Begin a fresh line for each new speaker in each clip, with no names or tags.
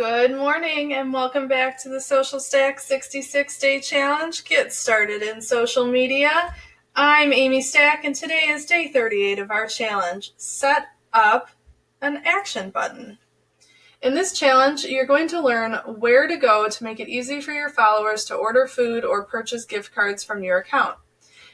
Good morning and welcome back to the Social Stack 66-Day Challenge. Get started in social media. I'm Amy Stack and today is day 38 of our challenge. Set up an action button. In this challenge, you're going to learn where to go to make it easy for your followers to order food or purchase gift cards from your account.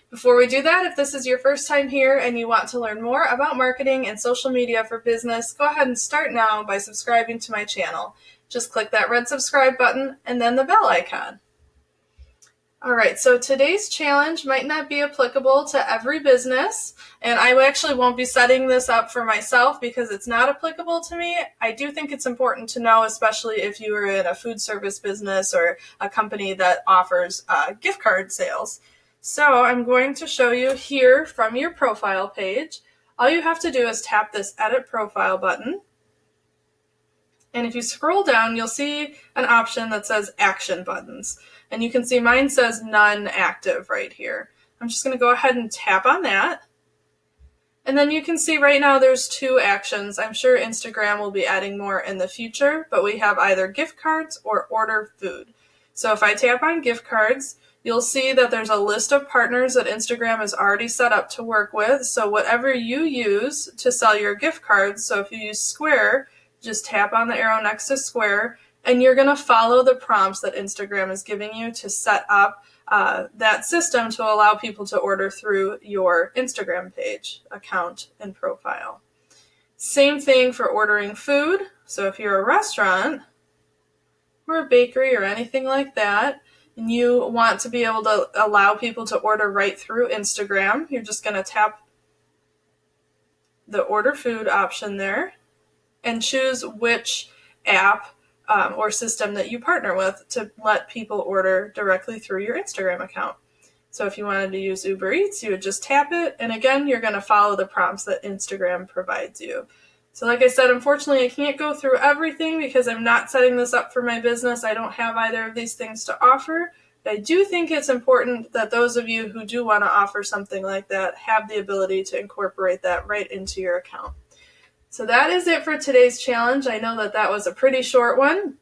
Before we do that, if this is your first time here and you want to learn more about marketing and social media for business, go ahead and start now by subscribing to my channel. Just click that red subscribe button and then the bell icon. Alright, so today's challenge might not be applicable to every business, and I actually won't be setting this up for myself because it's not applicable to me. I do think it's important to know, especially if you are in a food service business or a company that offers gift card sales. So I'm going to show you here from your profile page. All you have to do is tap this Edit Profile button. And if you scroll down, you'll see an option that says Action Buttons. And you can see mine says None Active right here. I'm just going to go ahead and tap on that. And then you can see right now there's two actions. I'm sure Instagram will be adding more in the future, but we have either gift cards or order food. So if I tap on gift cards, you'll see that there's a list of partners that Instagram is already set up to work with. So whatever you use to sell your gift cards, so if you use Square, just tap on the arrow next to Square, and you're going to follow the prompts that Instagram is giving you to set up that system to allow people to order through your Instagram page, account, and profile. Same thing for ordering food. So if you're a restaurant or a bakery or anything like that, and you want to be able to allow people to order right through Instagram, you're just going to tap the order food option there and choose which app or system that you partner with to let people order directly through your Instagram account. So if you wanted to use Uber Eats, you would just tap it, and again, you're going to follow the prompts that Instagram provides you. So like I said, unfortunately, I can't go through everything because I'm not setting this up for my business. I don't have either of these things to offer. But I do think it's important that those of you who do want to offer something like that have the ability to incorporate that right into your account. So that is it for today's challenge. I know that was a pretty short one.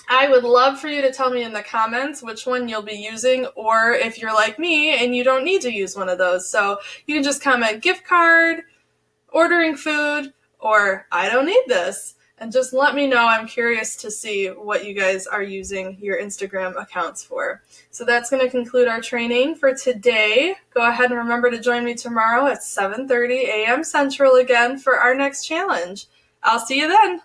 I would love for you to tell me in the comments which one you'll be using, or if you're like me and you don't need to use one of those. So you can just comment gift card, ordering food, or I don't need this. And just let me know. I'm curious to see what you guys are using your Instagram accounts for. So that's going to conclude our training for today. Go ahead and remember to join me tomorrow at 7:30 a.m. Central again for our next challenge. I'll see you then.